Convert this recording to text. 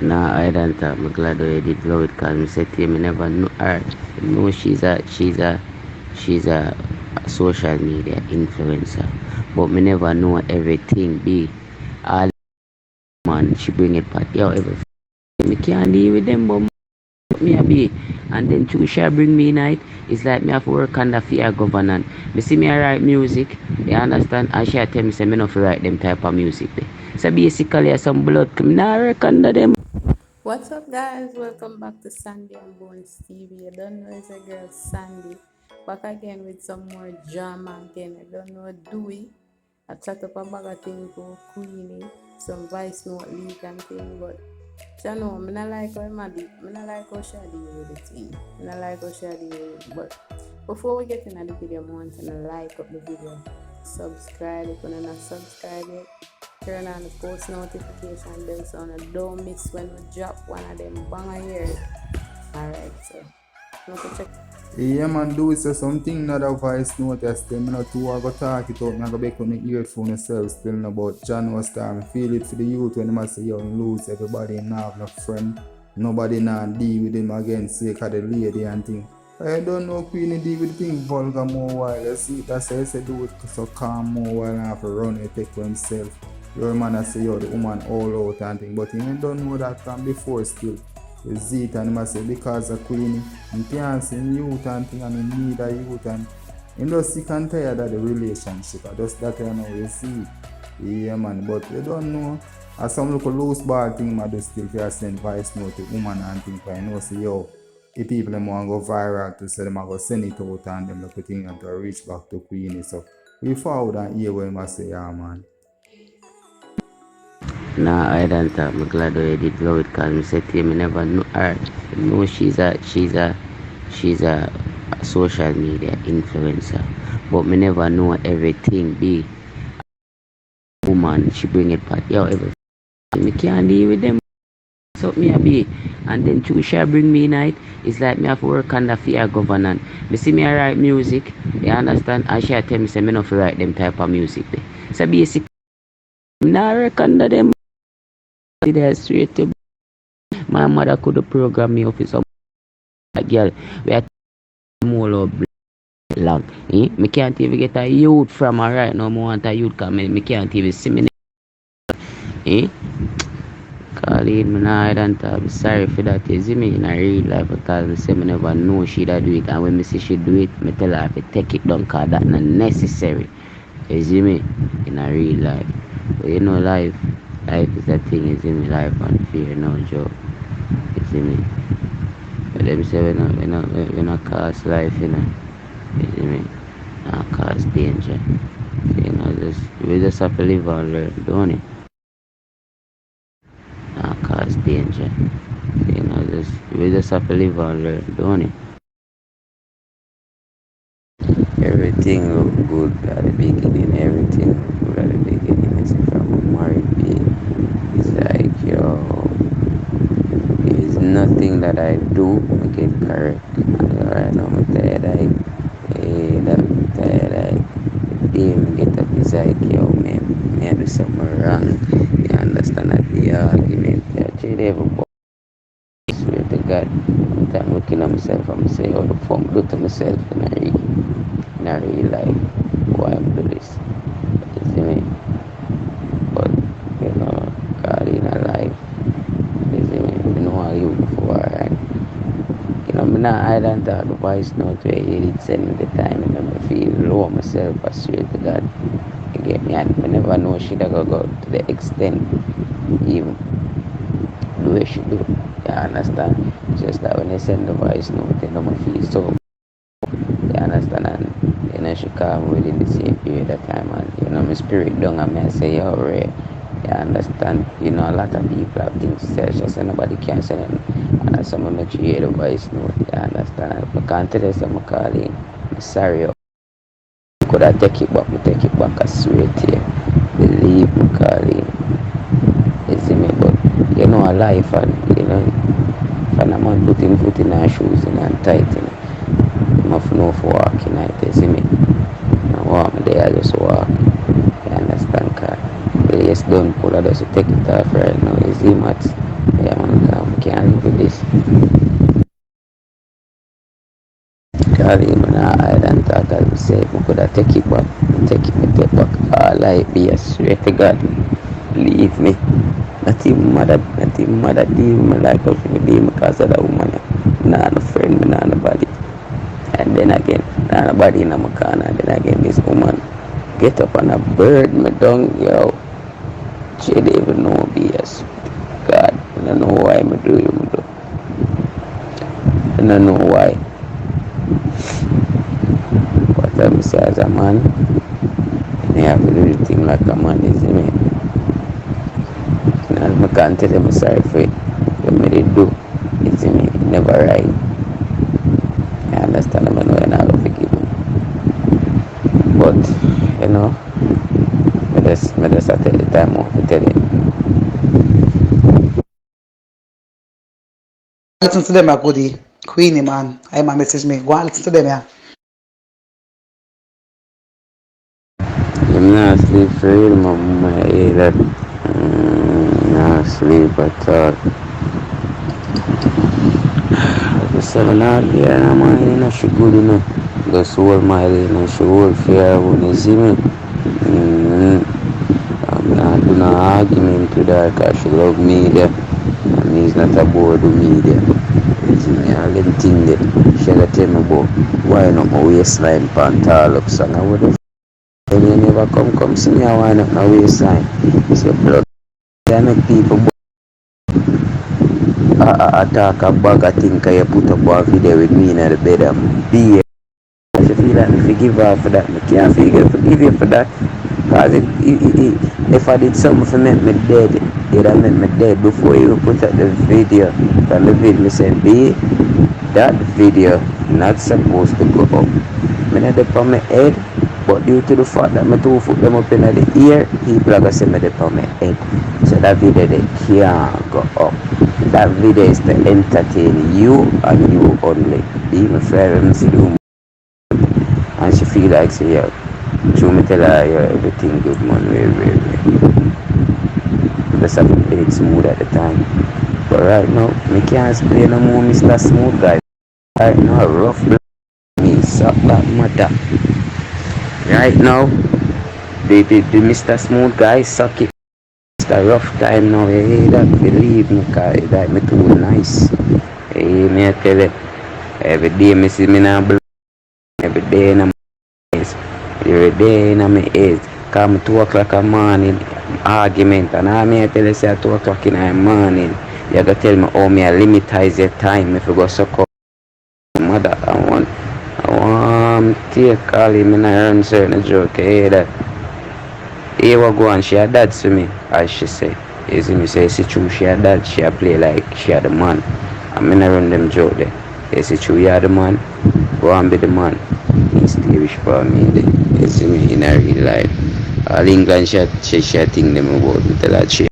Nah, I don't talk. I'm glad you did love it because I said to you, I never know her. No, she's a social media influencer, but me never know everything. Be all man, she bring it back. Yo, everything. Me can't deal with them, but me a be. And then to share bring me night. It's like me have to work under fear governance. Me see me a write music, you understand? And she tell me say me not fi write them type of music there. So basically some blood come now work under them. What's up, guys? Welcome back to Sandy and Bones TV. I don't know, it's a girl Sandy back again with some more drama again. I don't know, DEWEY. I chat up a bag of things for Queenie, some voice note leak and thing, but you know, I don't like how I don't like how she deal with the thing. I don't like how she deal with it. But before we get into the video, I want to like up the video, subscribe if you're not subscribed yet. Turn on the post notification bell so you don't miss when we drop one of them banger here. Alright, so I'm going to check. Yeah, man, do say something not a voice note. I still not too. I go talk it out. I go back on the earphone yourself. Still about John was time. Feel it for the youth when they say you lose everybody and have no friend. Nobody now deal with him again. Sake of the lady and thing. I don't know Queenie deal with the thing vulgar more while. You see, that's why I say do it so calm more while and have to run it take for himself. Your man I say you're the woman all out and thing. But he don't know that from before still. You it and I say because of Queenie, you can't see youth and thing and you need a youth and you just sick and tired of the relationship. I just that you know you see. Yeah man, but you don't know. As some look loose ball thing I just still can send voice note to woman and thing but I know say yo, if people them want to go viral to say them I go send it out and them look thing and to reach back to Queenie. So we forward and hear what I say, yeah man. Nah, I don't talk. I'm glad you did love it because I said to you, I never know her. No, she's a social media influencer, but me never know everything. Be woman, she bring it back. Yo, everything. Me can't deal with them. So me a be. And then to share bring me night. It's like me have to work under fear governance. Me see me a write music, you understand? And she tell me say me not fi write them type of music there. So basically, me not work under them. There straight to my mother could program me up with some girl. We are more love long. Me can't even get a youth from her right now. I want a youth because me can't even see me. Eh? Colleen, me nah hide and talk. I'm sorry for that. You see me in a real life because I say me never know she da do it. And when me see she do it, me tell her to take it down because that's not necessary. You see me in a real life. But you know life is a thing. You see me, life and fear no joke. You see me. But them say we not cause life, you know. You see me? Not cause danger. So, you know, we just have to live and learn, don't it? Not cause danger. So, you know, we just have to live and learn, don't it? Everything look good at the beginning. Everything look good at the beginning. It's from a married being. It's like, yo, there's nothing that I do I get correct. And right now I'm tired. I'm tired. Damn, get up. It's like, yo, man, me I do something wrong. You understand that the argument? Yeah, everybody. Swear to God, I'm looking at myself and say, how the fuck do to myself in a real life? Why I'm do this? You see me? But, you know, God in a life, you see me? You know how you before, and, you know, I'm not hide and talk the voice note where you did send me the time and I feel low myself, I swear to God. You get me? And I never know she'd go to the extent, even the way she do. You understand? It's just that when they send the voice note, they don't feel so. You understand? And you know, she call me within the same period of time, and you know, my spirit down and I say, yo, Ray, you understand? You know, a lot of people have things to say, just say nobody can say them. And as someone make you hear the voice note, you understand? I can't tell you some calling. I'm sorry. Could I take it back? I take it back, I swear to you. Believe me, calling. You see me? But you know, a life, and you know, if a man put him foot in her shoes and tight, you know, he must know for walking, you see me? And walk me there, I just walk. You understand? Cause the yes done pull, I just take it off right now. You see, Matt? Yeah, man, I can't live with this. Can't even hide and talk and say, I could have take it back. Take back all I be, I swear to God. Leave me. Not even mother deal me like how she deal me because of that woman. Nah, no friend, me nah nobody. And then again, nah nobody in my corner. And then again, this woman get up on a bird me down, yo. She didn't even know BS. God, I don't know why me do you, me do. I don't know why. But I'm say as a man, you have to do the thing like a man, you see me? And I can't tell them sorry for it. What me they do, you see me? Never right. I understand them, I know you're not going to forgive me. But, you know, me just I take the time out to tell you. Listen to them, Goody. Queenie, man. I man message me. Go and listen to them, yeah. I'm not sleep for real, my head that not sleep at all. The 7 hours here, and I'm you know, she good enough. Just hold my head and she hold fair when you see me. I'm not doing no argument with her because she love media. And he's not aboard with media. You see me, all them things that she had to tell me about. Why not my waistline pant all up, son? I would have. When you never come see me, I wind up my waistline. Say, blood. There are no people I talk a bag of things you put up a video with me in the bed and be I should feel like me forgive her for that. I can't forgive you for that. Because if I did something for make me dead, it'd have made me dead before you put up the video. From the video, me said, B, that video not supposed to go up. I not up on my head, but due to the fact that my 2 foot them up in the ear, people are going to say me up on my head. So that video they can't go up. That video is to entertain you and you only. Even if I see the woman and she feel like say, yeah, true me tell her, yeah, everything good man, way. Just have to play it smooth at the time. But right now, me can't play no more Mr. Smooth guy. Right now, rough me, suck that matter. Right now, the Mr. Smooth guy suck it. Mr. Rough time now, hey, that believe me, cause that me too nice. Hey, me I tell you, every day me see me now every day in my eyes, every day in my eyes. Come 2 o'clock in the morning, argument, and I may tell you say at 2 o'clock in the morning, you gotta tell me how me I limitize your time if you go suck up. Mother, I want take all him and I earn certain joke, hey, that. Hey, what go on, she a dad to me, as she say. You see me say, see true, she a dad, she a play like she a the man. I'm gonna run them joke there. You see true, you are the man, go and be the man. He's steerish for me there. You see me in a real life. All England she a think them about me, tell her she